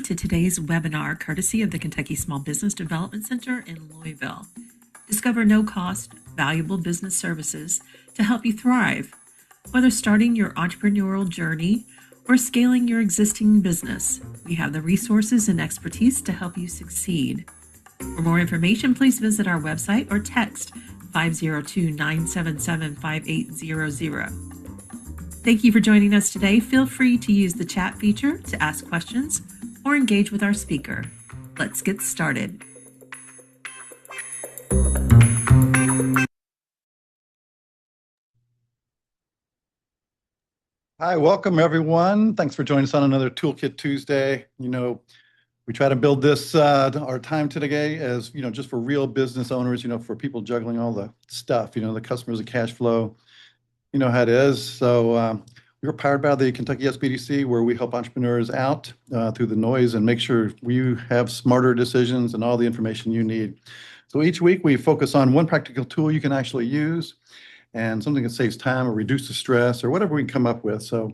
to today's webinar courtesy of the Kentucky Small Business Development Center in Louisville. Discover no-cost, valuable business services to help you thrive, whether starting your entrepreneurial journey or scaling your existing business. We have the resources and expertise to help you succeed. For more information, please visit our website or text 502-977-5800. Thank you for joining us today. Feel free to use the chat feature to ask questions or engage with our speaker. Let's get started. Hi, welcome everyone. Thanks for joining us on another Toolkit Tuesday. We try to build this our time today as just for real business owners, for people juggling all the stuff, the customers, the cash flow, you know how it is. So we're powered by the Kentucky SBDC, where we help entrepreneurs out through the noise and make sure you have smarter decisions and all the information you need. So each week we focus on one practical tool you can actually use and something that saves time or reduces stress or whatever we can come up with. So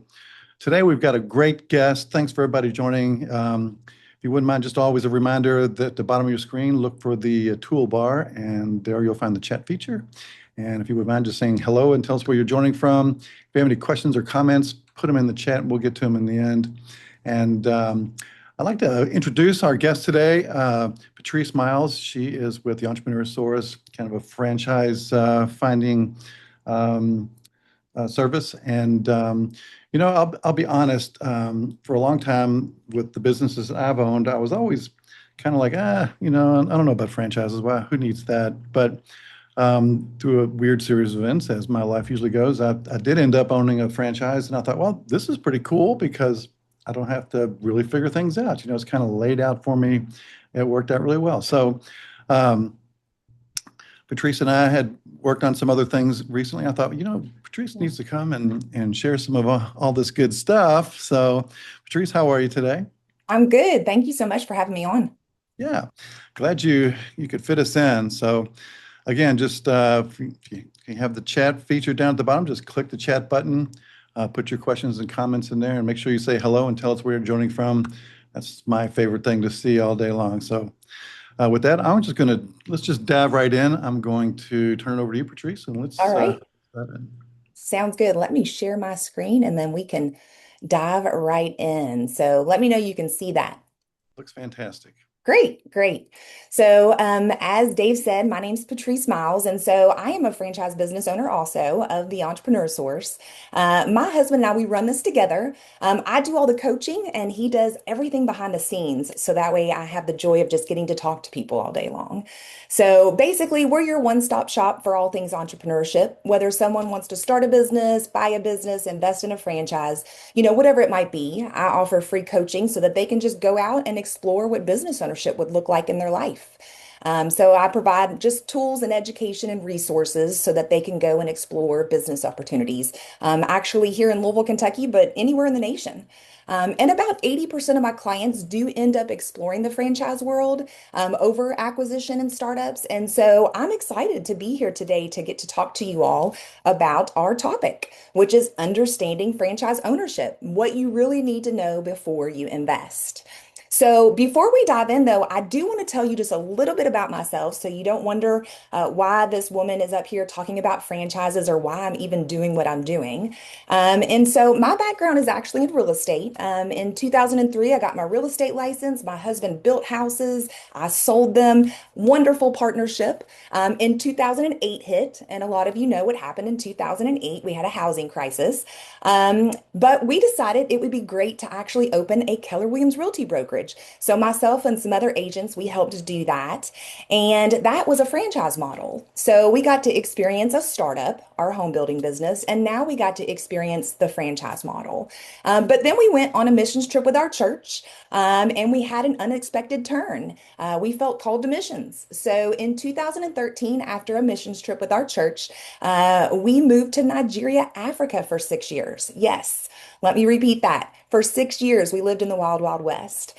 today we've got a great guest. Thanks for everybody joining. If you wouldn't mind, just always a reminder that at the bottom of your screen, look for the toolbar, and there you'll find the chat feature. And if you would mind just saying hello and tell us where you're joining from. If you have any questions or comments, put them in the chat and we'll get to them in the end. And I'd like to introduce our guest today, Patrice Miles. She is with the Entrepreneursaurus, kind of a franchise finding service. And, I'll be honest, for a long time with the businesses I've owned, I was always kind of like, I don't know about franchises. Well, who needs that? But through a weird series of events, as my life usually goes, I did end up owning a franchise. And I thought, well, this is pretty cool because I don't have to really figure things out. It's kind of laid out for me. It worked out really well. So Patrice and I had worked on some other things recently. I thought, Patrice needs to come and share some of all this good stuff. So Patrice, how are you today? I'm good. Thank you so much for having me on. Yeah, glad you could fit us in. So again, just if you have the chat feature down at the bottom, just click the chat button, put your questions and comments in there, and make sure you say hello and tell us where you're joining from. That's my favorite thing to see all day long. So with that, let's just dive right in. I'm going to turn it over to you, Patrice, and let's All right. dive in. Sounds good. Let me share my screen and then we can dive right in. So let me know you can see that. Looks fantastic. Great, great. So, as Dave said, my name's Patrice Miles, and so I am a franchise business owner also of the Entrepreneur Source. My husband and I, we run this together. I do all the coaching, and he does everything behind the scenes. So that way, I have the joy of just getting to talk to people all day long. So basically, we're your one-stop shop for all things entrepreneurship. Whether someone wants to start a business, buy a business, invest in a franchise, whatever it might be, I offer free coaching so that they can just go out and explore what business ownership would look like in their life. So I provide just tools and education and resources so that they can go and explore business opportunities, actually here in Louisville, Kentucky, but anywhere in the nation. And about 80% of my clients do end up exploring the franchise world over acquisition and startups. And so I'm excited to be here today to get to talk to you all about our topic, which is understanding franchise ownership, what you really need to know before you invest. So before we dive in, though, I do want to tell you just a little bit about myself so you don't wonder why this woman is up here talking about franchises or why I'm even doing what I'm doing. And so my background is actually in real estate. In 2003, I got my real estate license. My husband built houses. I sold them. Wonderful partnership. In 2008 hit, and a lot of you know what happened in 2008. We had a housing crisis. But we decided it would be great to actually open a Keller Williams Realty brokerage. So myself and some other agents, we helped do that. And that was a franchise model. So we got to experience a startup, our home building business, and now we got to experience the franchise model. But then we went on a missions trip with our church, and we had an unexpected turn. We felt called to missions. So in 2013, after a missions trip with our church, we moved to Nigeria, Africa for 6 years. Yes, let me repeat that. For 6 years, we lived in the wild, wild west.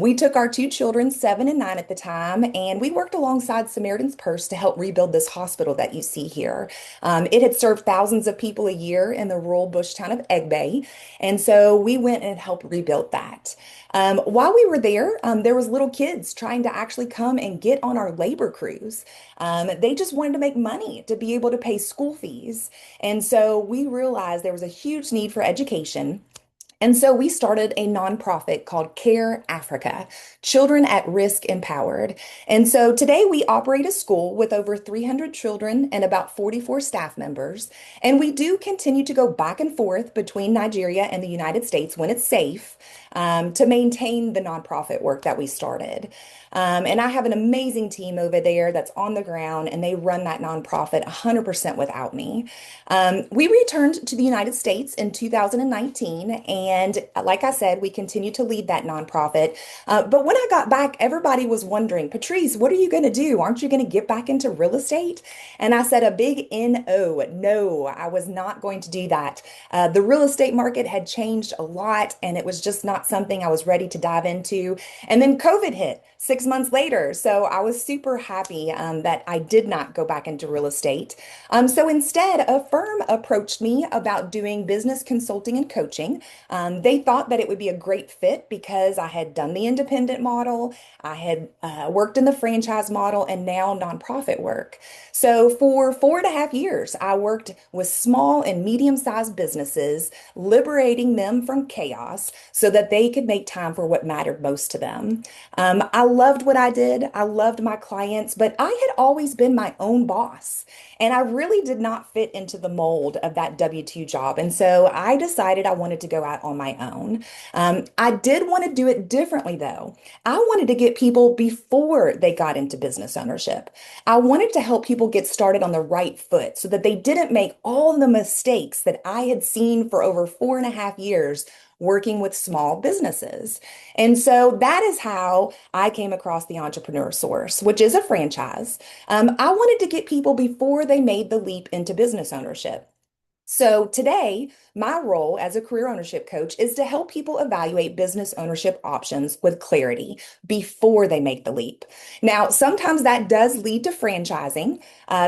We took our two children, 7 and 9 at the time, and we worked alongside Samaritan's Purse to help rebuild this hospital that you see here. It had served thousands of people a year in the rural bush town of Egg Bay, and so we went and helped rebuild that. While we were there was little kids trying to actually come and get on our labor crews. They just wanted to make money to be able to pay school fees. And so we realized there was a huge need for education. And so we started a nonprofit called Care Africa, Children at Risk Empowered. And so today we operate a school with over 300 children and about 44 staff members. And we do continue to go back and forth between Nigeria and the United States when it's safe, to maintain the nonprofit work that we started. And I have an amazing team over there that's on the ground, and they run that nonprofit 100% without me. We returned to the United States in 2019, and like I said, we continue to lead that nonprofit. But when I got back, everybody was wondering, Patrice, what are you going to do? Aren't you going to get back into real estate? And I said a big no. No, I was not going to do that. The real estate market had changed a lot, and it was just not something I was ready to dive into. And then COVID hit 6 months later. So I was super happy that I did not go back into real estate. So instead, a firm approached me about doing business consulting and coaching. They thought that it would be a great fit because I had done the independent model, I had worked in the franchise model, and now nonprofit work. So for 4.5 years, I worked with small and medium-sized businesses, liberating them from chaos so that they could make time for what mattered most to them. I loved what I did. I loved my clients, but I had always been my own boss. And I really did not fit into the mold of that W-2 job. And so I decided I wanted to go out on my own. I did want to do it differently, though. I wanted to get people before they got into business ownership. I wanted to help people get started on the right foot so that they didn't make all the mistakes that I had seen for over 4.5 years working with small businesses. And so that is how I came across the Entrepreneur Source, which is a franchise. I wanted to get people before they made the leap into business ownership. So today, my role as a career ownership coach is to help people evaluate business ownership options with clarity before they make the leap. Now, sometimes that does lead to franchising.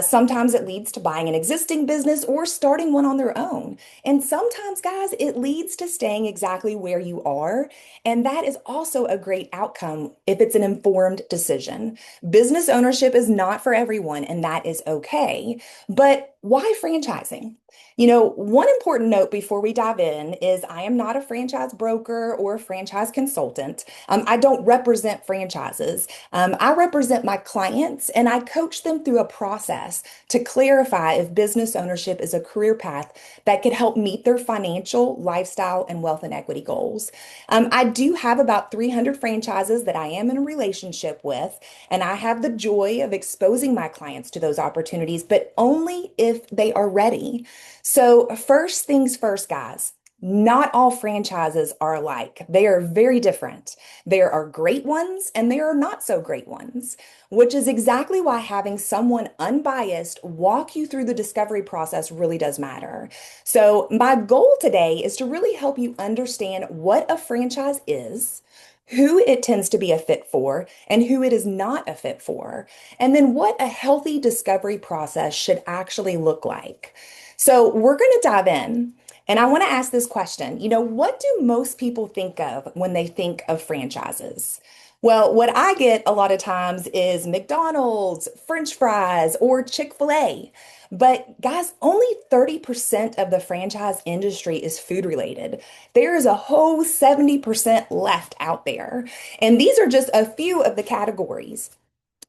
Sometimes it leads to buying an existing business or starting one on their own. And sometimes, guys, it leads to staying exactly where you are. And that is also a great outcome if it's an informed decision. Business ownership is not for everyone, and that is okay. But why franchising? One important note before we dive in is I am not a franchise broker or a franchise consultant. I don't represent franchises. I represent my clients, and I coach them through a process to clarify if business ownership is a career path that could help meet their financial, lifestyle, and wealth and equity goals. I do have about 300 franchises that I am in a relationship with, and I have the joy of exposing my clients to those opportunities, but only if they are ready. So, first things first, guys. Not all franchises are alike. They are very different. There are great ones and there are not so great ones, which is exactly why having someone unbiased walk you through the discovery process really does matter. So, my goal today is to really help you understand what a franchise is, who it tends to be a fit for, and who it is not a fit for, and then what a healthy discovery process should actually look like. So, we're going to dive in. And I want to ask this question. What do most people think of when they think of franchises? Well, what I get a lot of times is McDonald's, French fries, or Chick-fil-A. But guys, only 30% of the franchise industry is food related. There is a whole 70% left out there. And these are just a few of the categories.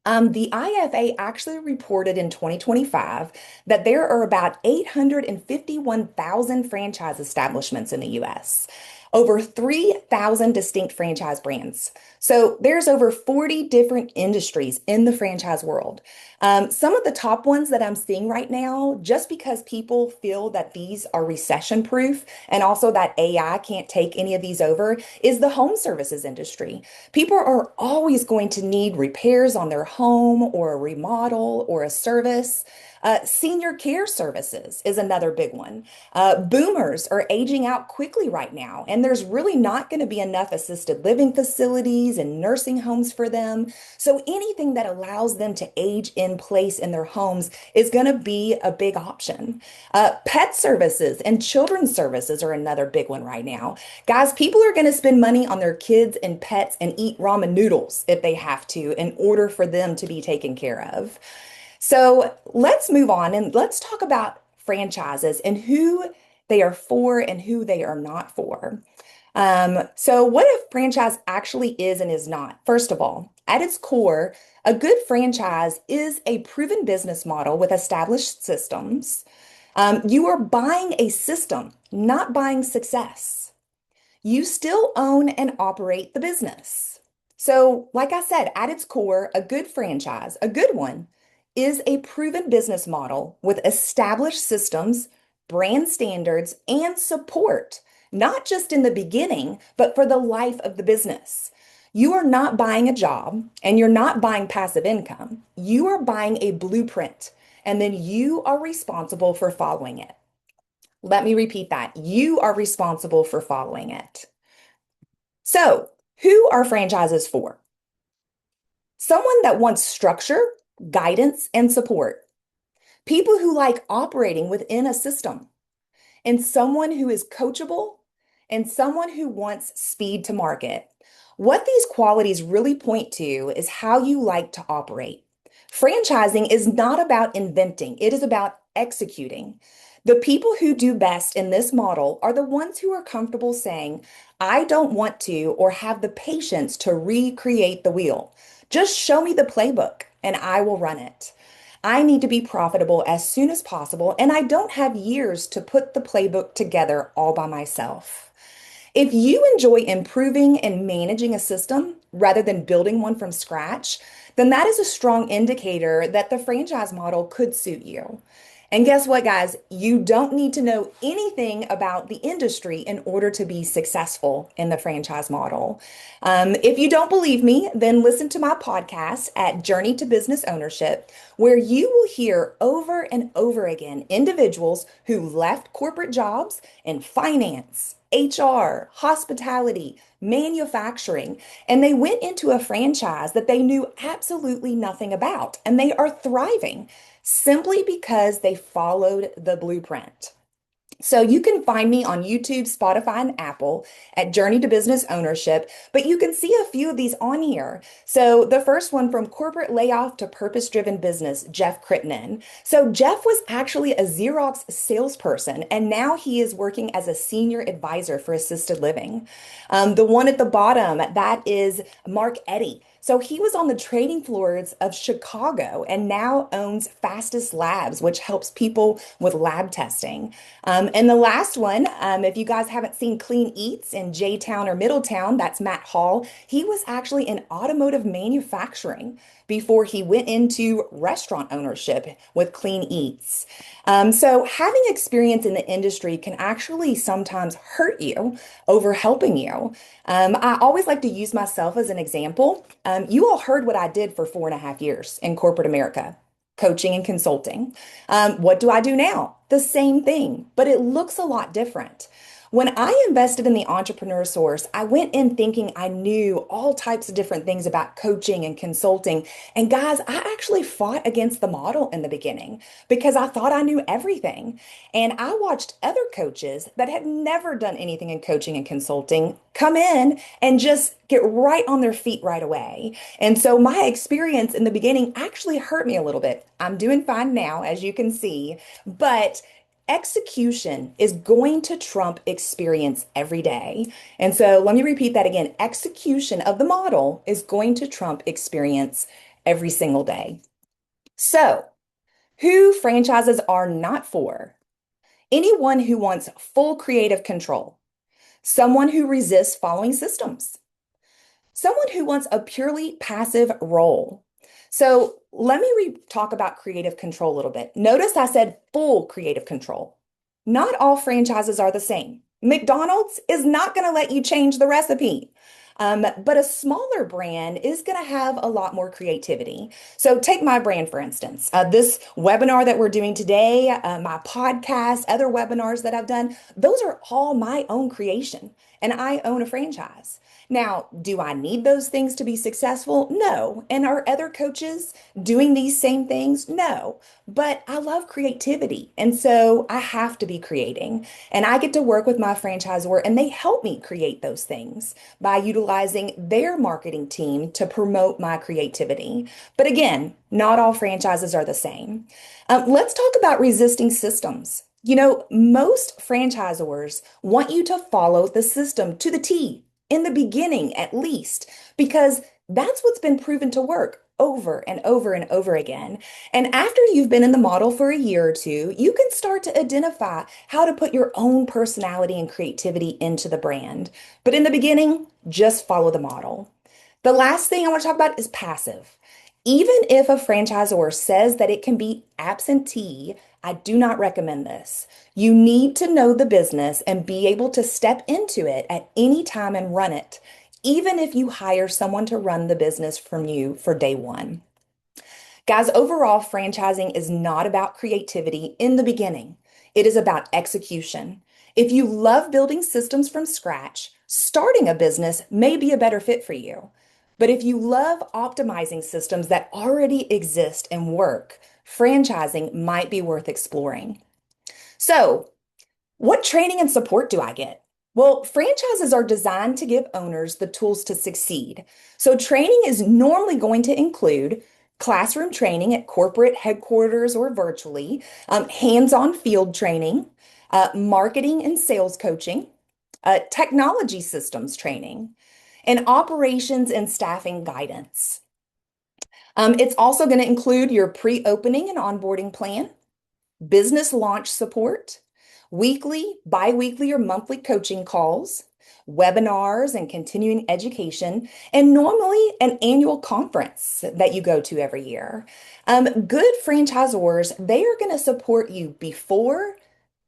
The IFA actually reported in 2025 that there are about 851,000 franchise establishments in the US, over 3,000 distinct franchise brands. So there's over 40 different industries in the franchise world. Some of the top ones that I'm seeing right now, just because people feel that these are recession proof and also that AI can't take any of these over, is the home services industry. People are always going to need repairs on their home or a remodel or a service. Senior care services is another big one. Boomers are aging out quickly right now, and and there's really not going to be enough assisted living facilities and nursing homes for them. So anything that allows them to age in place in their homes is going to be a big option. Pet services and children's services are another big one right now. Guys, people are going to spend money on their kids and pets and eat ramen noodles if they have to in order for them to be taken care of. So let's move on and let's talk about franchises and who they are for and who they are not for. So what a franchise actually is and is not? First of all, at its core, a good franchise is a proven business model with established systems. You are buying a system, not buying success. You still own and operate the business. So, like I said, at its core, a good franchise, a good one, is a proven business model with established systems, brand standards, and support, not just in the beginning, but for the life of the business. You are not buying a job and you're not buying passive income. You are buying a blueprint, and then you are responsible for following it. Let me repeat that. You are responsible for following it. So, who are franchises for? Someone that wants structure, guidance, and support. People who like operating within a system, and someone who is coachable, and someone who wants speed to market. What these qualities really point to is how you like to operate. Franchising is not about inventing, it is about executing. The people who do best in this model are the ones who are comfortable saying, I don't want to or have the patience to recreate the wheel. Just show me the playbook and I will run it. I need to be profitable as soon as possible, and I don't have years to put the playbook together all by myself. If you enjoy improving and managing a system rather than building one from scratch, then that is a strong indicator that the franchise model could suit you. And guess what, guys? You don't need to know anything about the industry in order to be successful in the franchise model. If you don't believe me, then listen to my podcast at Journey to Business Ownership, where you will hear over and over again individuals who left corporate jobs in finance, HR, hospitality, manufacturing, and they went into a franchise that they knew absolutely nothing about, and they are thriving simply because they followed the blueprint. So you can find me on YouTube, Spotify, and Apple at Journey to Business Ownership, but you can see a few of these on here. So the first one, from corporate layoff to purpose-driven business, Jeff Crittenden. So Jeff was actually a Xerox salesperson, and now he is working as a senior advisor for assisted living. The one at the bottom, that is Mark Eddy. So he was on the trading floors of Chicago and now owns Fastest Labs, which helps people with lab testing. And the last one, if you guys haven't seen Clean Eats in J-Town or Middletown, that's Matt Hall. He was actually in automotive manufacturing before he went into restaurant ownership with Clean Eats. So having experience in the industry can actually sometimes hurt you over helping you. I always like to use myself as an example. You all heard what I did for 4.5 years in corporate America, coaching and consulting. What do I do now? The same thing, but it looks a lot different. When I invested in the Entrepreneur Source, I went in thinking I knew all types of different things about coaching and consulting. And guys, I actually fought against the model in the beginning because I thought I knew everything. And I watched other coaches that had never done anything in coaching and consulting come in and just get right on their feet right away. And so my experience in the beginning actually hurt me a little bit. I'm doing fine now, as you can see, but execution is going to trump experience every day. And so let me repeat that again. Execution of the model is going to trump experience every single day. So, who franchises are not for? Anyone who wants full creative control, someone who resists following systems, someone who wants a purely passive role. So let me talk about creative control a little bit. Notice I said full creative control. Not all franchises are the same. McDonald's is not going to let you change the recipe. But a smaller brand is going to have a lot more creativity. So take my brand, for instance. This webinar that we're doing today, my podcast, other webinars that I've done, those are all my own creation, and I own a franchise. Now, do I need those things to be successful? No. And are other coaches doing these same things? No. But I love creativity. And so I have to be creating. And I get to work with my franchisor, and they help me create those things by utilizing their marketing team to promote my creativity. But again, not all franchises are the same. Let's talk about resisting systems. Most franchisors want you to follow the system to the T in the beginning, at least, because that's what's been proven to work over and over and over again. And after you've been in the model for a year or two, you can start to identify how to put your own personality and creativity into the brand. But in the beginning, just follow the model. The last thing I want to talk about is passive. Even if a franchisor says that it can be absentee, I do not recommend this. You need to know the business and be able to step into it at any time and run it, even if you hire someone to run the business from you for day one. Guys, overall, franchising is not about creativity in the beginning. It is about execution. If you love building systems from scratch, starting a business may be a better fit for you. But if you love optimizing systems that already exist and work, franchising might be worth exploring. So, what training and support do I get? Well, franchises are designed to give owners the tools to succeed. So, training is normally going to include classroom training at corporate headquarters or virtually, hands-on field training, marketing and sales coaching, technology systems training, and operations and staffing guidance. It's also going to include your pre-opening and onboarding plan, business launch support, weekly, bi-weekly, or monthly coaching calls, webinars and continuing education, and normally an annual conference that you go to every year. Good franchisors, they are going to support you before,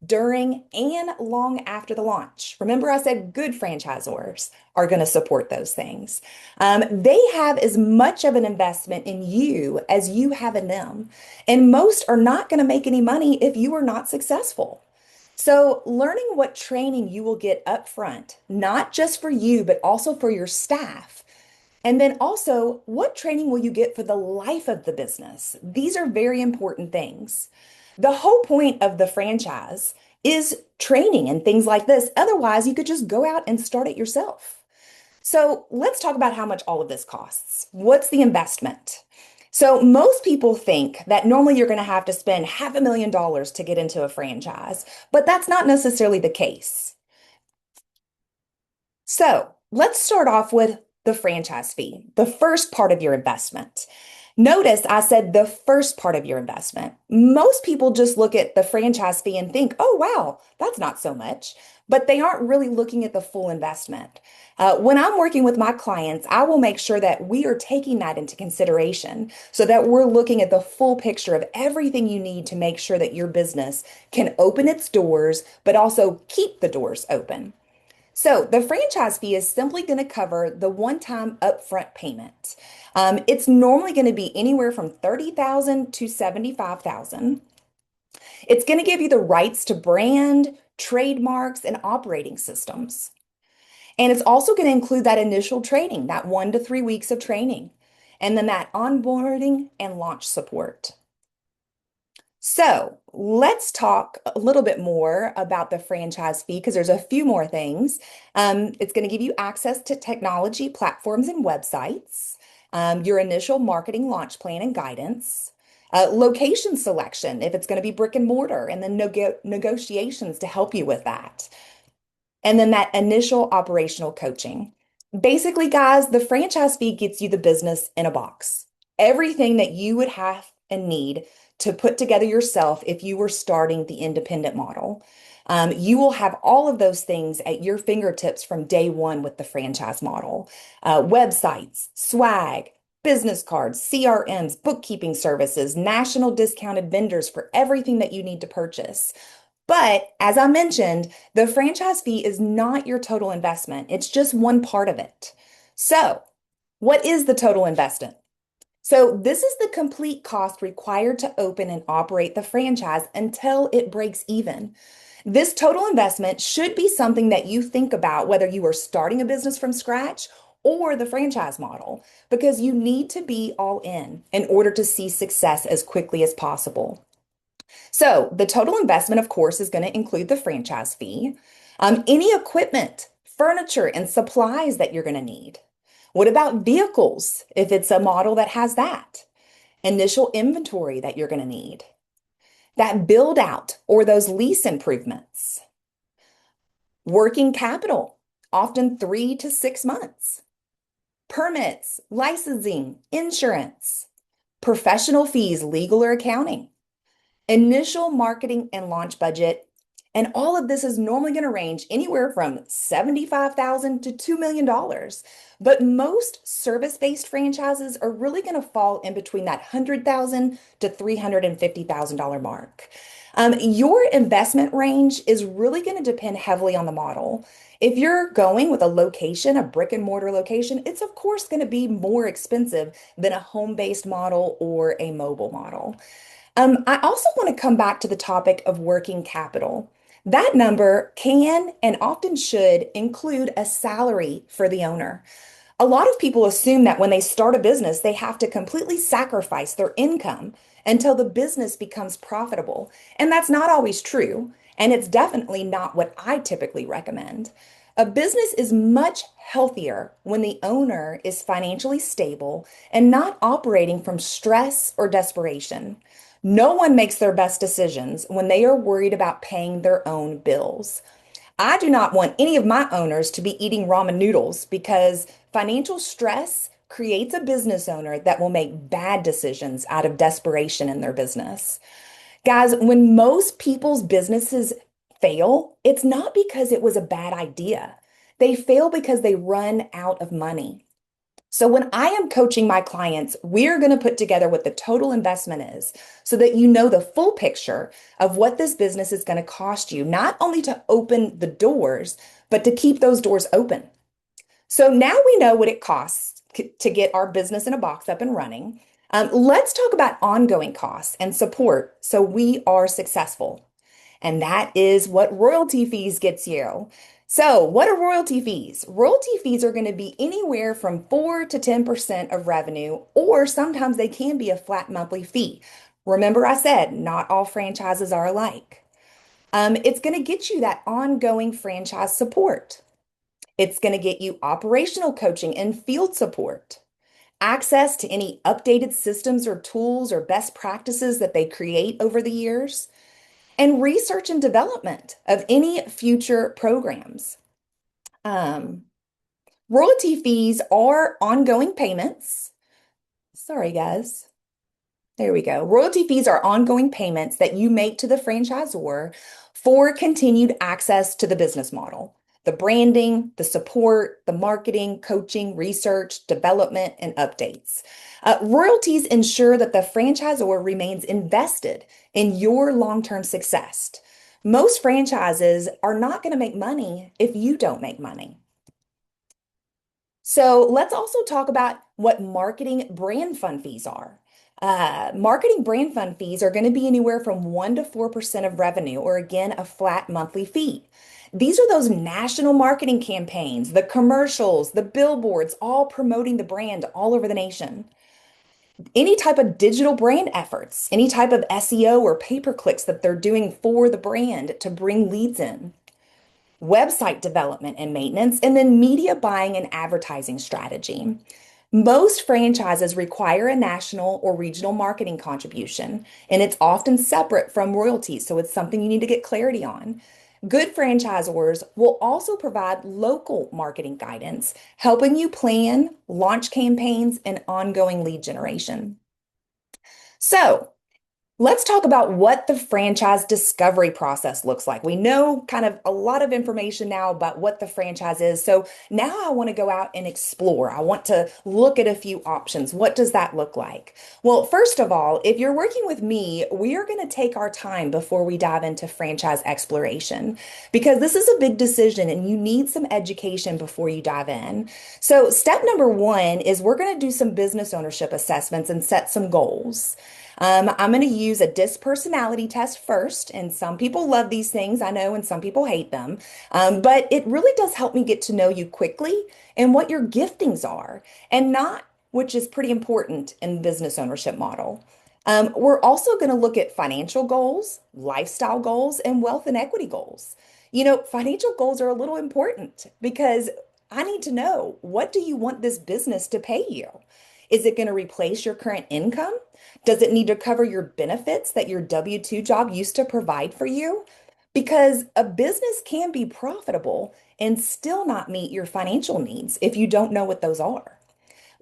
during, and long after the launch. Remember, I said good franchisors are going to support those things. They have as much of an investment in you as you have in them. And most are not going to make any money if you are not successful. So, learning what training you will get up front, not just for you, but also for your staff. And then also, what training will you get for the life of the business? These are very important things. The whole point of the franchise is training and things like this. Otherwise, you could just go out and start it yourself. So let's talk about how much all of this costs. What's the investment? So most people think that normally you're going to have to spend $500,000 to get into a franchise, but that's not necessarily the case. So let's start off with the franchise fee, the first part of your investment. Notice I said the first part of your investment. Most people just look at the franchise fee and think, oh, wow, that's not so much. But they aren't really looking at the full investment. When I'm working with my clients, I will make sure that we are taking that into consideration so that we're looking at the full picture of everything you need to make sure that your business can open its doors, but also keep the doors open. So the franchise fee is simply going to cover the one-time upfront payment. It's normally going to be anywhere from $30,000 to $75,000. It's going to give you the rights to brand, trademarks, and operating systems. And it's also going to include that initial training, that 1 to 3 weeks of training, and then that onboarding and launch support. So let's talk a little bit more about the franchise fee because there's a few more things. It's going to give you access to technology platforms and websites, your initial marketing launch plan and guidance, location selection, if it's going to be brick and mortar, and then negotiations to help you with that. And then that initial operational coaching. Basically, guys, the franchise fee gets you the business in a box. Everything that you would have and need to put together yourself if you were starting the independent model. You will have all of those things at your fingertips from day one with the franchise model. Websites, swag, business cards, CRMs, bookkeeping services, national discounted vendors for everything that you need to purchase. But as I mentioned, the franchise fee is not your total investment. It's just one part of it. So, what is the total investment? So, this is the complete cost required to open and operate the franchise until it breaks even. This total investment should be something that you think about whether you are starting a business from scratch or the franchise model, because you need to be all in order to see success as quickly as possible. So, the total investment, of course, is going to include the franchise fee, any equipment, furniture, and supplies that you're going to need. What about vehicles, if it's a model that has that? Initial inventory that you're going to need, that build out or those lease improvements, working capital, often 3 to 6 months, permits, licensing, insurance, professional fees, legal or accounting, initial marketing and launch budget. And all of this is normally going to range anywhere from $75,000 to $2 million. But most service-based franchises are really going to fall in between that $100,000 to $350,000 mark. Your investment range is really going to depend heavily on the model. If you're going with a location, a brick and mortar location, it's of course going to be more expensive than a home-based model or a mobile model. I also want to come back to the topic of working capital. That number can and often should include a salary for the owner. A lot of people assume that when they start a business, they have to completely sacrifice their income until the business becomes profitable. And that's not always true. And it's definitely not what I typically recommend. A business is much healthier when the owner is financially stable and not operating from stress or desperation. No one makes their best decisions when they are worried about paying their own bills. I do not want any of my owners to be eating ramen noodles because financial stress creates a business owner that will make bad decisions out of desperation in their business. Guys, when most people's businesses fail, it's not because it was a bad idea. They fail because they run out of money. So when I am coaching my clients, we're going to put together what the total investment is so that you know the full picture of what this business is going to cost you, not only to open the doors, but to keep those doors open. So now we know what it costs to get our business in a box up and running. Let's talk about ongoing costs and support so we are successful. And that is what royalty fees gets you. So, what are royalty fees? Royalty fees are going to be anywhere from 4 to 10% of revenue, or sometimes they can be a flat monthly fee. Remember, I said not all franchises are alike. It's going to get you that ongoing franchise support. It's going to get you operational coaching and field support, access to any updated systems or tools or best practices that they create over the years, and research and development of any future programs. Um, Royalty fees are ongoing payments. Sorry, guys. There we go. Royalty fees are ongoing payments that you make to the franchisor for continued access to the business model. The branding, the support, the marketing, coaching, research, development, and updates. Royalties ensure that the franchisor remains invested in your long-term success. Most franchises are not going to make money if you don't make money. So let's also talk about what marketing brand fund fees are. Marketing brand fund fees are going to be anywhere from 1 to 4% of revenue, or again, a flat monthly fee. These are those national marketing campaigns, the commercials, the billboards, all promoting the brand all over the nation. Any type of digital brand efforts, any type of SEO or pay-per-clicks that they're doing for the brand to bring leads in, website development and maintenance, and then media buying and advertising strategy. Most franchises require a national or regional marketing contribution, and it's often separate from royalties, so it's something you need to get clarity on. Good franchisors will also provide local marketing guidance, helping you plan, launch campaigns, and ongoing lead generation. So, Let's talk about what the franchise discovery process looks like. We know kind of a lot of information now about what the franchise is. So now I want to go out and explore. I want to look at a few options. What does that look like? Well, first of all, if you're working with me, we are going to take our time before we dive into franchise exploration because this is a big decision and you need some education before you dive in. So, step number one is we're going to do some business ownership assessments and set some goals. I'm going to use a DISC personality test first, and some people love these things, I know, and some people hate them. But it really does help me get to know you quickly and what your giftings are, and not, which is pretty important in the business ownership model. We're also going to look at financial goals, lifestyle goals, and wealth and equity goals. Financial goals are a little important because I need to know, what do you want this business to pay you? Is it going to replace your current income? Does it need to cover your benefits that your W-2 job used to provide for you? Because a business can be profitable and still not meet your financial needs if you don't know what those are.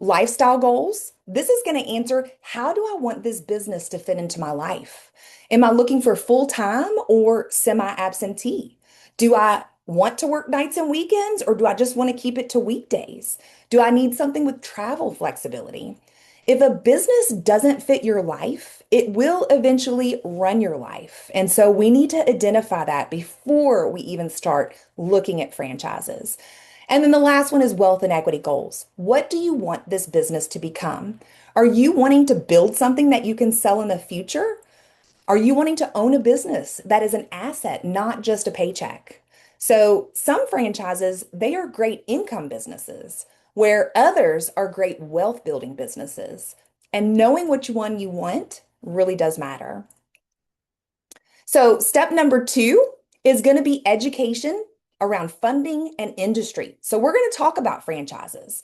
Lifestyle goals. This is going to answer, how do I want this business to fit into my life? Am I looking for full time or semi absentee? Do I want to work nights and weekends or do I just want to keep it to weekdays? Do I need something with travel flexibility? If a business doesn't fit your life, it will eventually run your life. And so we need to identify that before we even start looking at franchises. And then the last one is wealth and equity goals. What do you want this business to become? Are you wanting to build something that you can sell in the future? Are you wanting to own a business that is an asset, not just a paycheck? So some franchises, they are great income businesses, where others are great wealth building businesses. And knowing which one you want really does matter. So, step number two is going to be education around funding and industry. So, we're going to talk about franchises.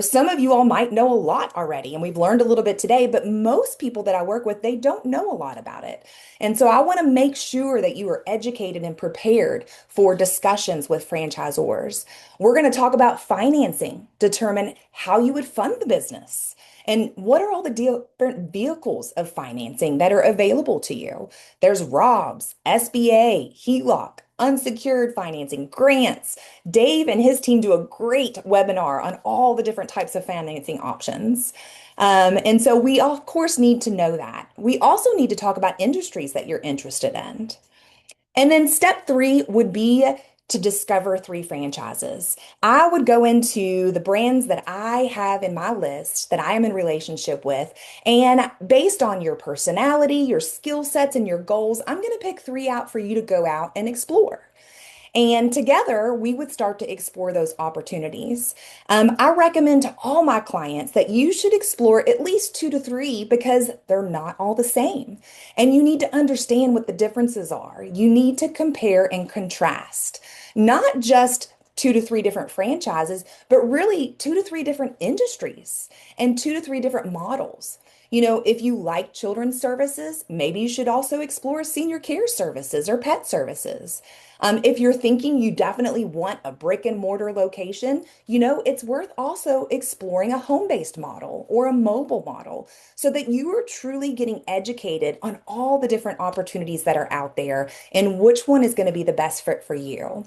Some of you all might know a lot already, and we've learned a little bit today, but most people that I work with, they don't know a lot about it. And so, I want to make sure that you are educated and prepared for discussions with franchisors. We're going to talk about financing, determine how you would fund the business. And what are all the different vehicles of financing that are available to you? There's ROBS, SBA, HELOC, unsecured financing, grants. Dave and his team do a great webinar on all the different types of financing options. And so we, of course, need to know that. We also need to talk about industries that you're interested in. And then step three would be to discover three franchises. I would go into the brands that I have in my list that I am in relationship with. And based on your personality, your skill sets, and your goals, I'm going to pick three out for you to go out and explore. And together, we would start to explore those opportunities. I recommend to all my clients that you should explore at least two to three because they're not all the same. And you need to understand what the differences are. You need to compare and contrast, not just two to three different franchises, but really two to three different industries and two to three different models. If you like children's services, maybe you should also explore senior care services or pet services. If you're thinking you definitely want a brick and mortar location, it's worth also exploring a home-based model or a mobile model so that you are truly getting educated on all the different opportunities that are out there and which one is going to be the best fit for you.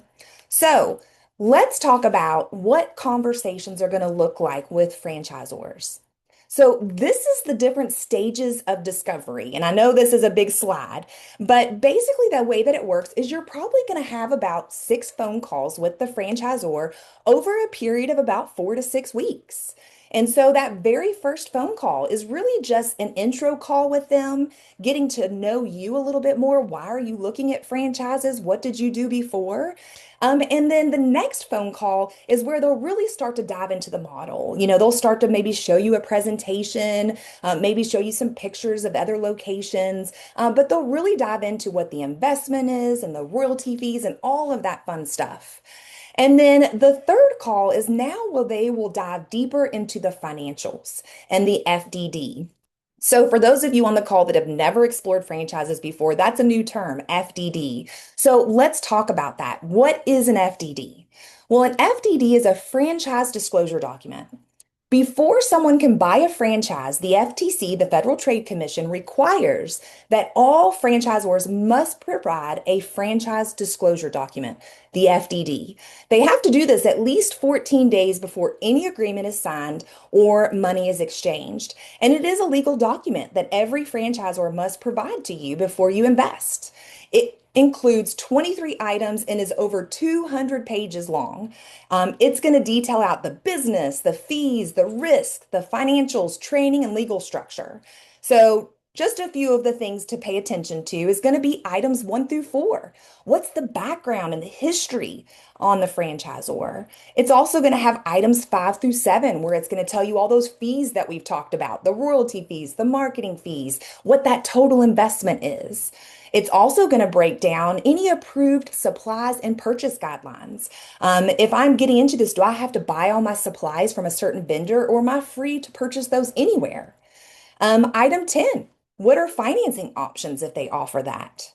So, let's talk about what conversations are going to look like with franchisors. So, this is the different stages of discovery. And I know this is a big slide, but basically, the way that it works is you're probably going to have about 6 phone calls with the franchisor over a period of about 4 to 6 weeks. And so, that very first phone call is really just an intro call with them, getting to know you a little bit more. Why are you looking at franchises? What did you do before? And then the next phone call is where they'll really start to dive into the model. They'll start to maybe show you a presentation, maybe show you some pictures of other locations, but they'll really dive into what the investment is and the royalty fees and all of that fun stuff. And then the third call is now where they will dive deeper into the financials and the FDD. So, for those of you on the call that have never explored franchises before, that's a new term, FDD. So, let's talk about that. What is an FDD? Well, an FDD is a franchise disclosure document. Before someone can buy a franchise, the FTC, the Federal Trade Commission, requires that all franchisors must provide a franchise disclosure document, the FDD. They have to do this at least 14 days before any agreement is signed or money is exchanged. And it is a legal document that every franchisor must provide to you before you invest. It includes 23 items and is over 200 pages long. It's going to detail out the business, the fees, the risk, the financials, training, and legal structure. So, just a few of the things to pay attention to is going to be items 1 through 4. What's the background and the history on the franchisor? It's also going to have items 5 through 7, where it's going to tell you all those fees that we've talked about, the royalty fees, the marketing fees, what that total investment is. It's also going to break down any approved supplies and purchase guidelines. If I'm getting into this, do I have to buy all my supplies from a certain vendor, or am I free to purchase those anywhere? Item 10, what are financing options if they offer that?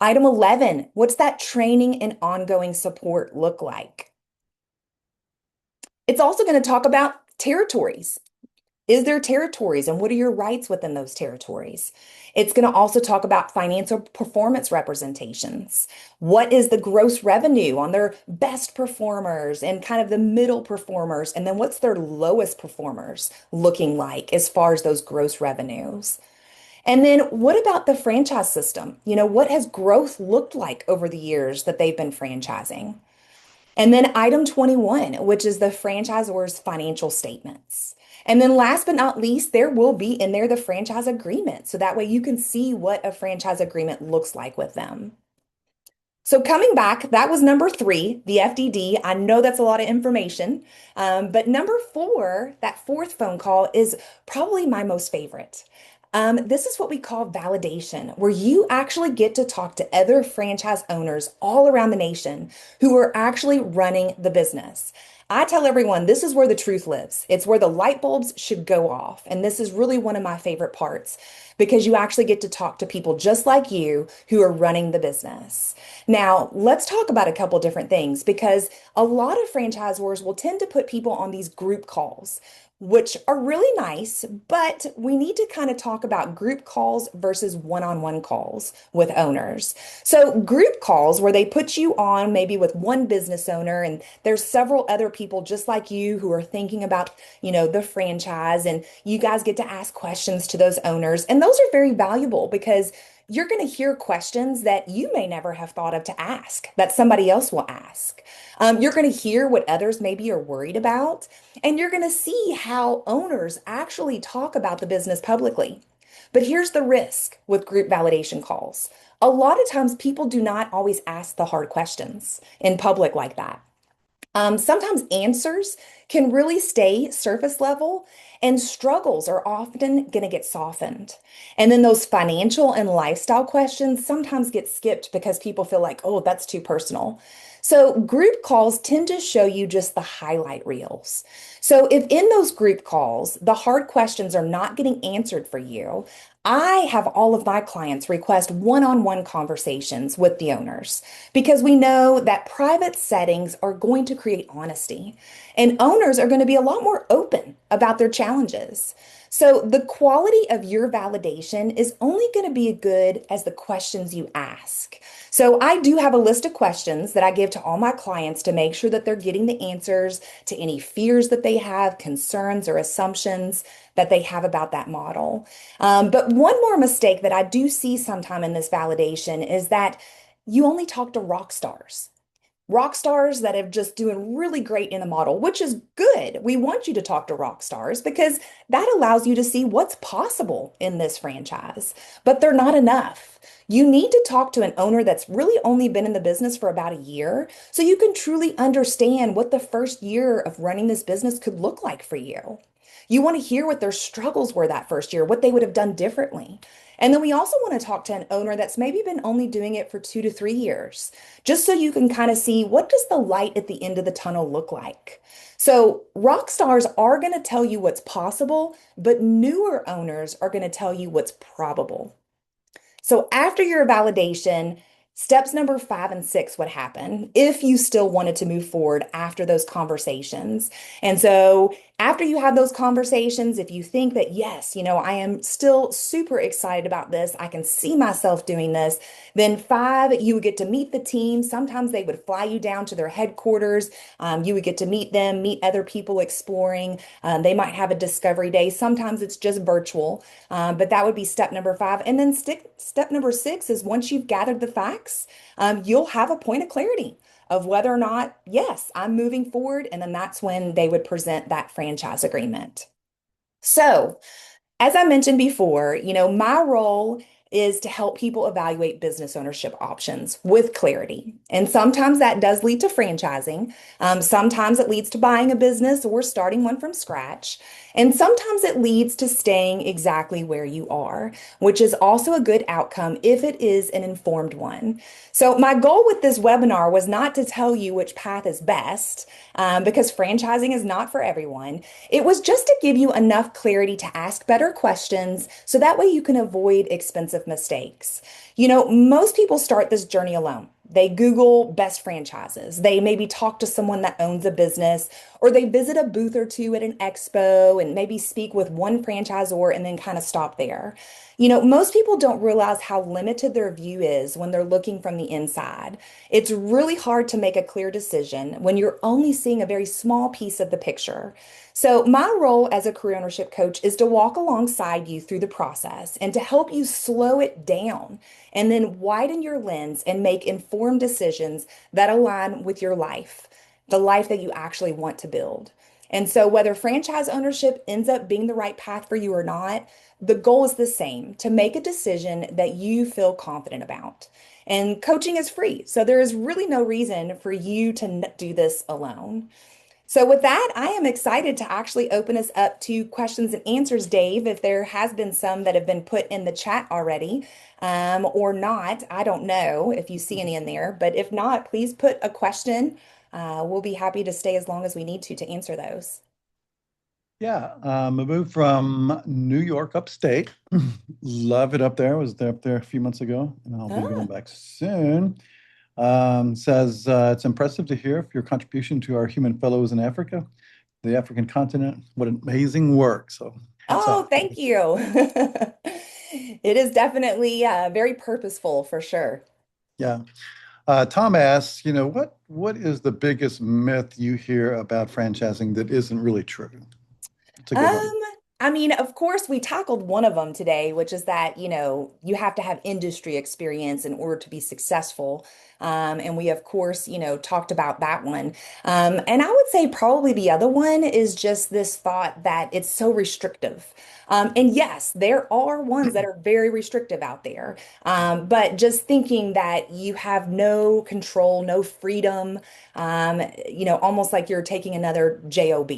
Item 11, what's that training and ongoing support look like? It's also going to talk about territories. Is there territories, and what are your rights within those territories? It's going to also talk about financial performance representations. What is the gross revenue on their best performers and kind of the middle performers? And then what's their lowest performers looking like as far as those gross revenues? And then what about the franchise system? What has growth looked like over the years that they've been franchising? And then item 21, which is the franchisor's financial statements. And then last but not least, there will be in there the franchise agreement. So that way you can see what a franchise agreement looks like with them. So coming back, that was number 3, the FDD. I know that's a lot of information, but number 4, that fourth phone call, is probably my most favorite. This is what we call validation, where you actually get to talk to other franchise owners all around the nation who are actually running the business. I tell everyone this is where the truth lives. It's where the light bulbs should go off. And this is really one of my favorite parts, because you actually get to talk to people just like you who are running the business. Now, let's talk about a couple different things, because a lot of franchisors will tend to put people on these group calls, which are really nice, but we need to kind of talk about group calls versus one-on-one calls with owners. So group calls, where they put you on maybe with one business owner, and there's several other people just like you who are thinking about, the franchise, and you guys get to ask questions to those owners. And those are very valuable, because you're going to hear questions that you may never have thought of to ask, that somebody else will ask. You're going to hear what others maybe are worried about, and you're going to see how owners actually talk about the business publicly. But here's the risk with group validation calls. A lot of times people do not always ask the hard questions in public like that. Sometimes answers can really stay surface level, and struggles are often going to get softened. And then those financial and lifestyle questions sometimes get skipped because people feel like, oh, that's too personal. So group calls tend to show you just the highlight reels. So if in those group calls, the hard questions are not getting answered for you, I have all of my clients request one-on-one conversations with the owners, because we know that private settings are going to create honesty, and owners are going to be a lot more open about their challenges. So the quality of your validation is only going to be as good as the questions you ask. So I do have a list of questions that I give to all my clients to make sure that they're getting the answers to any fears that they have, concerns, or assumptions that they have about that model. But one more mistake that I do see sometime in this validation is that you only talk to rock stars that are just doing really great in the model, which is good. We want you to talk to rock stars because that allows you to see what's possible in this franchise, but they're not enough. You need to talk to an owner that's really only been in the business for about a year, so you can truly understand what the first year of running this business could look like for you. You want to hear what their struggles were that first year, what they would have done differently. And then we also want to talk to an owner that's maybe been only doing it for 2 to 3 years, just so you can kind of see, what does the light at the end of the tunnel look like? So rock stars are going to tell you what's possible, but newer owners are going to tell you what's probable. So after your validation, steps number 5 and 6 would happen if you still wanted to move forward after those conversations. And so After you have those conversations, if you think that, yes, I am still super excited about this, I can see myself doing this, then five, you would get to meet the team. Sometimes they would fly you down to their headquarters. You would get to meet them, meet other people exploring. They might have a discovery day. Sometimes it's just virtual, but that would be step number five. And then step number six is once you've gathered the facts, you'll have a point of clarity of whether or not, yes, I'm moving forward. And then that's when they would present that franchise agreement. So, as I mentioned before, my role is to help people evaluate business ownership options with clarity. And sometimes that does lead to franchising. Sometimes it leads to buying a business or starting one from scratch. And sometimes it leads to staying exactly where you are, which is also a good outcome if it is an informed one. So, my goal with this webinar was not to tell you which path is best, because franchising is not for everyone. It was just to give you enough clarity to ask better questions so that way you can avoid expensive mistakes. Most people start this journey alone. They Google best franchises. They maybe talk to someone that owns a business, or they visit a booth or two at an expo and maybe speak with one franchisor and then kind of stop there. Most people don't realize how limited their view is when they're looking from the inside. It's really hard to make a clear decision when you're only seeing a very small piece of the picture. So, my role as a career ownership coach is to walk alongside you through the process and to help you slow it down and then widen your lens and make informed decisions that align with your life, the life that you actually want to build. And so, whether franchise ownership ends up being the right path for you or not, the goal is the same to make a decision that you feel confident about. And coaching is free. So, there is really no reason for you to do this alone. So, with that, I am excited to actually open us up to questions and answers, Dave. If there has been some that have been put in the chat already, or not, I don't know if you see any in there. But if not, please put a question. We'll be happy to stay as long as we need to answer those. Yeah, I moved from New York upstate. Love it up there. I was there up there a few months ago, and I'll be going Ah. back soon. Says it's impressive to hear of your contribution to our human fellows in Africa, the African continent. What amazing work. So hats Oh, off. thank you. It is definitely very purposeful for sure. Yeah. Tom asks, what is the biggest myth you hear about franchising that isn't really true? It's a good Um, one. I mean, of course, we tackled one of them today, which is that, you have to have industry experience in order to be successful. And we, of course, talked about that one. And I would say probably the other one is just this thought that it's so restrictive. And yes, there are ones that are very restrictive out there. But just thinking that you have no control, no freedom, almost like you're taking another job.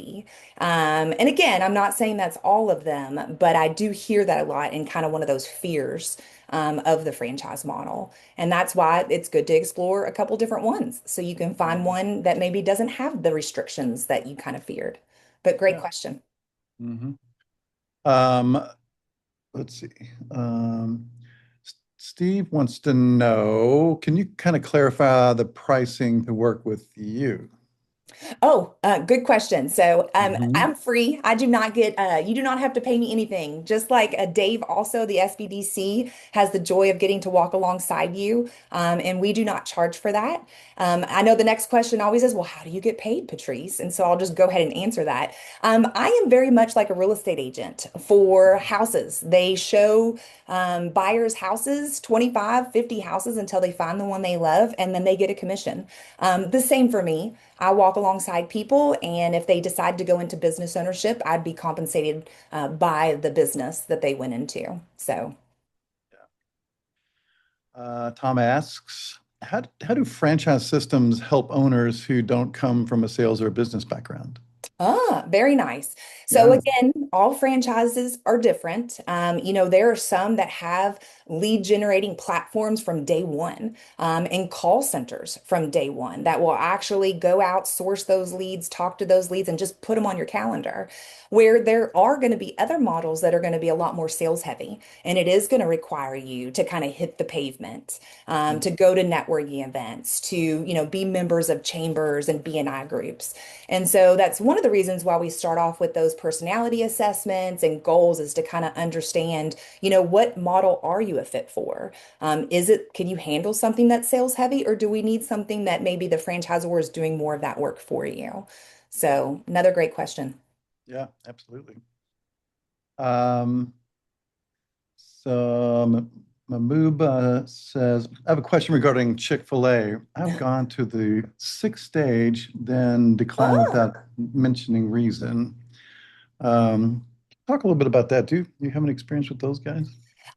And again, I'm not saying that's all of them, but I do hear that a lot in kind of one of those fears of the franchise model. And that's why it's good to explore a couple different ones so you can find Mhm. one that maybe doesn't have the restrictions that you kind of feared. But great Yeah. question. hmm Um, let's see. Steve wants to know, can you kind of clarify the pricing to work with you? Oh, good question. So Hmm I'm free. I do not get, you do not have to pay me anything. Just like Dave, also the SBDC has the joy of getting to walk alongside you. And we do not charge for that. I know the next question always is, well, how do you get paid, Patrice? And so I'll just go ahead and answer that. I am very much like a real estate agent for houses. They show buyers houses, 25, 50 houses until they find the one they love, and then they get a commission. The same for me. I walk alongside people, and if they decide to go into business ownership, I'd be compensated by the business that they went into. So, Tom asks, how do franchise systems help owners who don't come from a sales or a business background? very nice. So Yeah. again, all franchises are different. There are some that have lead generating platforms from day one, and call centers from day one that will actually go out, source those leads, talk to those leads, and just put them on your calendar. Where there are going to be other models that are going to be a lot more sales heavy, and it is going to require you to kind of hit the pavement, to go to networking events, to, be members of chambers and BNI groups. And so that's one of the reasons why we start off with those personality assessments and goals, is to kind of understand, what model are you a fit for? Can you handle something that's sales heavy, or do we need something that maybe the franchisor is doing more of that work for you? So another great question. Yeah, absolutely. Um, so Mahmood says, I have a question regarding Chick-fil-A. I've gone to the sixth stage, then declined Oh. without mentioning reason. Talk a little bit about that. Do you have any experience with those guys?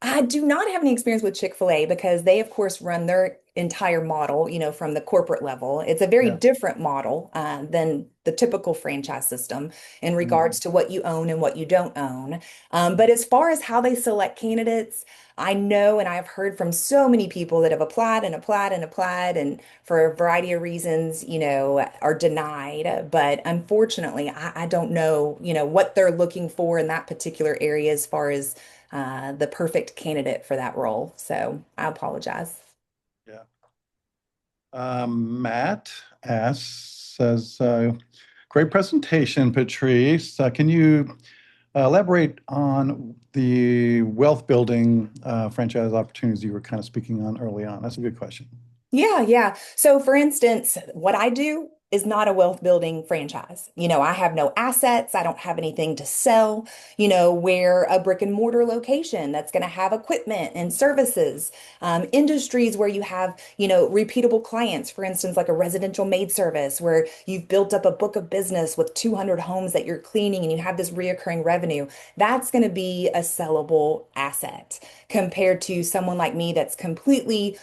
I do not have any experience with Chick-fil-A because they, of course, run their entire model, from the corporate level. It's a very Yeah. different model than the typical franchise system in Mhm. regards to what you own and what you don't own. But as far as how they select candidates, I know and I've heard from so many people that have applied and applied and applied, and for a variety of reasons, are denied. But unfortunately, I don't know, what they're looking for in that particular area as far as the perfect candidate for that role. So I apologize. Yeah. Matt says, great presentation, Patrice. Can you elaborate on the wealth building franchise opportunities you were kind of speaking on early on? That's a good question. Yeah, yeah. So, for instance, what I do is not a wealth building franchise. I have no assets. I don't have anything to sell. We're a brick and mortar location that's going to have equipment and services, industries where you have, repeatable clients, for instance, like a residential maid service where you've built up a book of business with 200 homes that you're cleaning and you have this reoccurring revenue. That's going to be a sellable asset compared to someone like me that's completely,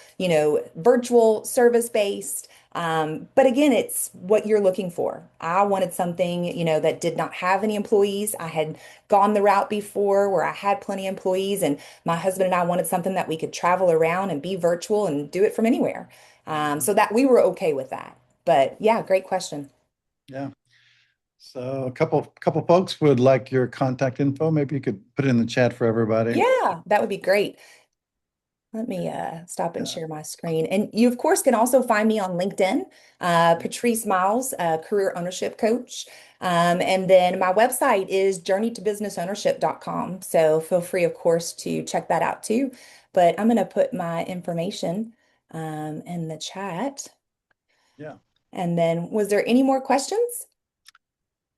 virtual service based. But again, it's what you're looking for. I wanted something, that did not have any employees. I had gone the route before where I had plenty of employees, and my husband and I wanted something that we could travel around and be virtual and do it from anywhere. So that we were okay with that. But yeah, great question. Yeah. So a couple folks would like your contact info. Maybe you could put it in the chat for everybody. Yeah, that would be great. Let me stop and Yeah. share my screen. And you, of course, can also find me on LinkedIn, Patrice Miles, career ownership coach. And then my website is journeytobusinessownership.com. So feel free, of course, to check that out too. But I'm going to put my information in the chat. Yeah. And then, was there any more questions?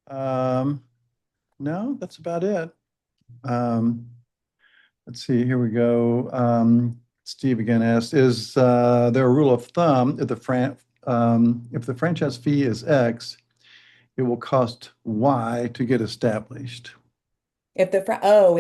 Um, no, that's about it. Um, let's see, here we go. Steve again asked, is there a rule of thumb if the franchise fee is X, it will cost Y to get established? If the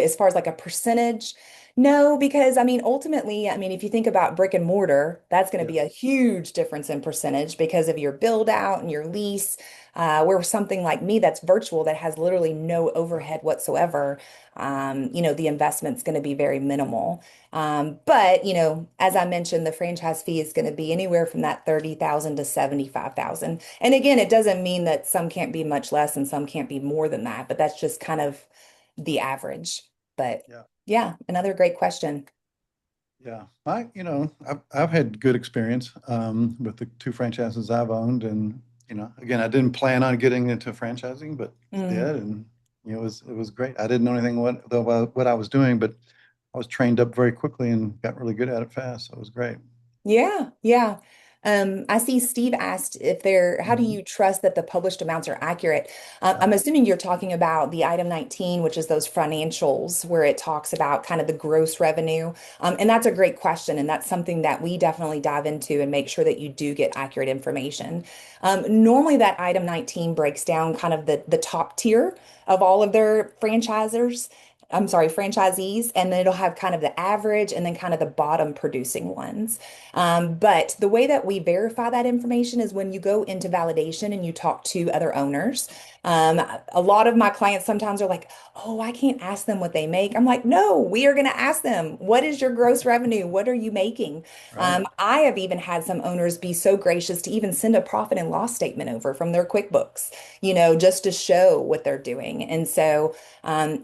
as far as like a percentage, no, because I mean, ultimately, I mean, if you think about brick and mortar, that's going to Yeah. be a huge difference in percentage because of your build out and your lease. Where something like me that's virtual that has literally no overhead whatsoever, the investment's going to be very minimal. But as I mentioned, the franchise fee is going to be anywhere from that 30,000 to 75,000. And again, it doesn't mean that some can't be much less and some can't be more than that, but that's just kind of the average. But Yeah. yeah, another great question. Yeah, I've had good experience with the two franchises I've owned, and again, I didn't plan on getting into franchising, but Mm. did, and it was great. I didn't know anything what I was doing, but I was trained up very quickly and got really good at it fast. So it was great. Yeah, yeah. I see Steve asked if how do Mhm. you trust that the published amounts are accurate? Uh, I'm assuming you're talking about the item 19, which is those financials where it talks about kind of the gross revenue. And that's a great question. And that's something that we definitely dive into and make sure that you do get accurate information. Normally that item 19 breaks down kind of the top tier of all of their franchisers. I'm sorry, franchisees, and then it'll have kind of the average and then kind of the bottom producing ones. But the way that we verify that information is when you go into validation and you talk to other owners. A lot of my clients sometimes are like, oh, I can't ask them what they make. I'm like, no, we are going to ask them, what is your gross revenue? What are you making? Right. I have even had some owners be so gracious to even send a profit and loss statement over from their QuickBooks, just to show what they're doing. And so,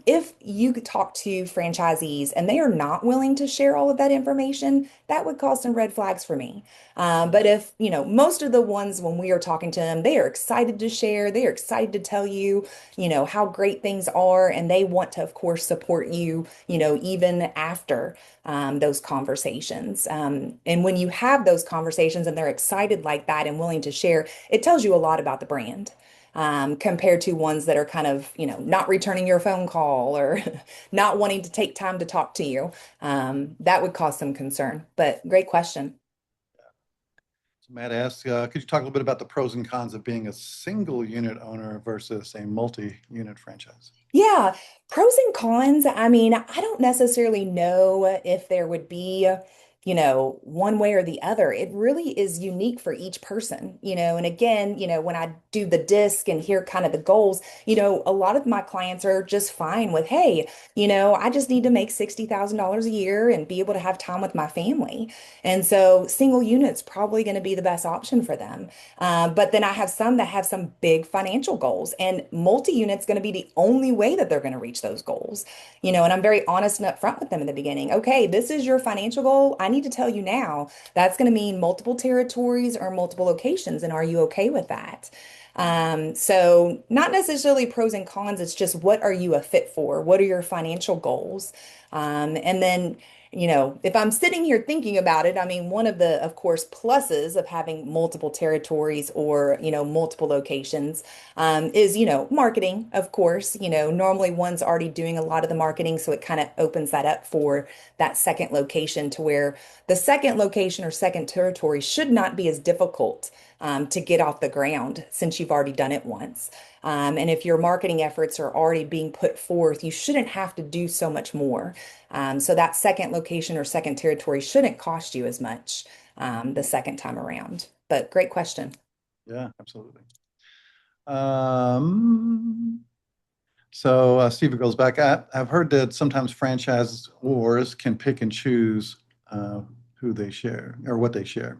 if you could talk to franchisees and they are not willing to share all of that information, that would cause some red flags for me. But if, most of the ones when we are talking to them, they are excited to share, they are excited to tell you, how great things are, and they want to, of course, support you, even after those conversations. And when you have those conversations and they're excited like that and willing to share, it tells you a lot about the brand compared to ones that are kind of, not returning your phone call or not wanting to take time to talk to you. That would cause some concern. But great question. So Matt asks, could you talk a little bit about the pros and cons of being a single unit owner versus a multi-unit franchise? Yeah, pros and cons. I mean, I don't necessarily know if there would be, one way or the other. It really is unique for each person, And again, when I do the disc and hear kind of the goals, a lot of my clients are just fine with, hey, I just need to make $60,000 a year and be able to have time with my family. And so single unit's probably going to be the best option for them. But then I have some that have some big financial goals, and multi-unit's going to be the only way that they're going to reach those goals. And I'm very honest and upfront with them in the beginning. Okay, this is your financial goal. I need to tell you now that's going to mean multiple territories or multiple locations. And are you okay with that? So not necessarily pros and cons, it's just what are you a fit for? What are your financial goals? And then if I'm sitting here thinking about it, I mean, one of the, of course, pluses of having multiple territories or, multiple locations is, marketing, of course. Normally one's already doing a lot of the marketing, so it kind of opens that up for that second location to where the second location or second territory should not be as difficult to get off the ground since you've already done it once. And if your marketing efforts are already being put forth, you shouldn't have to do so much more. So that second location or second territory shouldn't cost you as much the second time around. But great question. Yeah, absolutely. Um, so Steve goes back. I've heard that sometimes franchisors can pick and choose uh, who they share or what they share.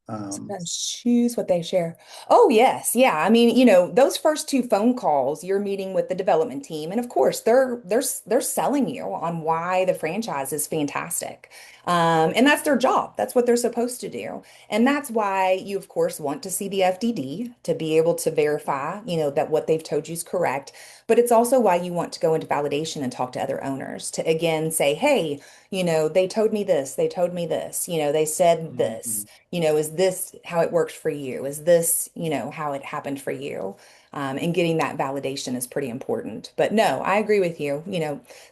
Um, Sometimes choose what they share. Oh, yes. Yeah. I mean, those first two phone calls, you're meeting with the development team. And of course, they're selling you on why the franchise is fantastic. And that's their job. That's what they're supposed to do. And that's why you, of course, want to see the FDD to be able to verify, that what they've told you is correct. But it's also why you want to go into validation and talk to other owners to again say, hey, they told me this, they told me this, they said this. mhm. Is this how it worked for you? Is this, how it happened for you? And getting that validation is pretty important. But no, I agree with you.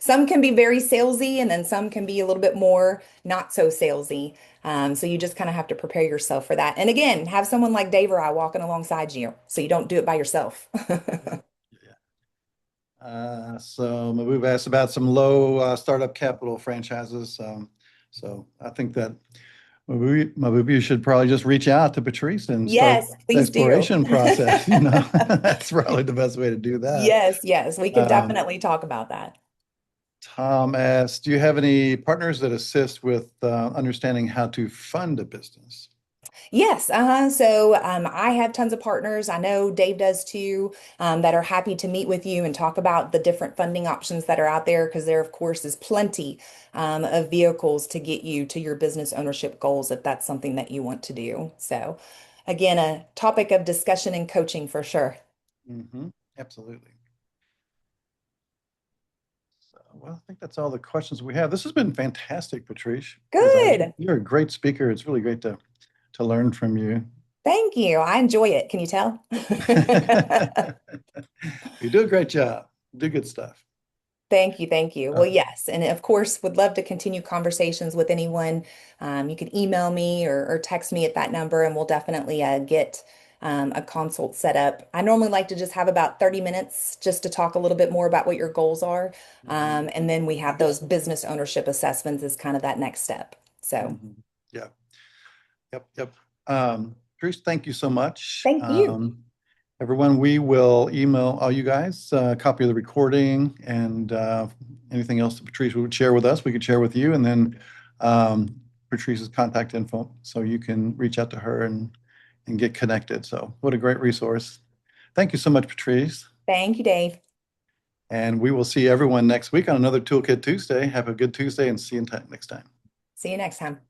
Some can be very salesy and then some can be a little bit more not so salesy. So you just kind of have to prepare yourself for that. And again, have someone like Dave or I walking alongside you so you don't do it by yourself. Yeah. So Maboob asked about some low startup capital franchises. So I think that Maboob, you should probably just reach out to Patrice and start Yes, the please do. exploration process. That's probably the best way to do that. Yes, yes, we can Um, definitely talk about that. Tom asked, do you have any partners that assist with understanding how to fund a business? Yes, So I have tons of partners. I know Dave does too, that are happy to meet with you and talk about the different funding options that are out there because there, of course, is plenty of vehicles to get you to your business ownership goals if that's something that you want to do. So, again, a topic of discussion and coaching for sure. Hmm. Absolutely. So, well, I think that's all the questions we have. This has been fantastic, Patrice. As always, Good. you're a great speaker. It's really great to learn from you. Thank you. I enjoy it. Can you tell? You do a great job. Do good stuff. Thank you. Thank you. Well, Uh, yes. And of course, would love to continue conversations with anyone. You can email me or text me at that number, and we'll definitely get a consult set up. I normally like to just have about 30 minutes just to talk a little bit more about what your goals are. And then we have those business ownership assessments as kind of that next step. So Mhm. Yeah. Yep. Patrice, thank you so much. thank you. Everyone, we will email all you guys a copy of the recording and anything else that Patrice would share with us, we could share with you, and then Patrice's contact info, so you can reach out to her and get connected. So what a great resource. Thank you so much, Patrice. Thank you, Dave. And we will see everyone next week on another Toolkit Tuesday. Have a good Tuesday and see you next time. See you next time.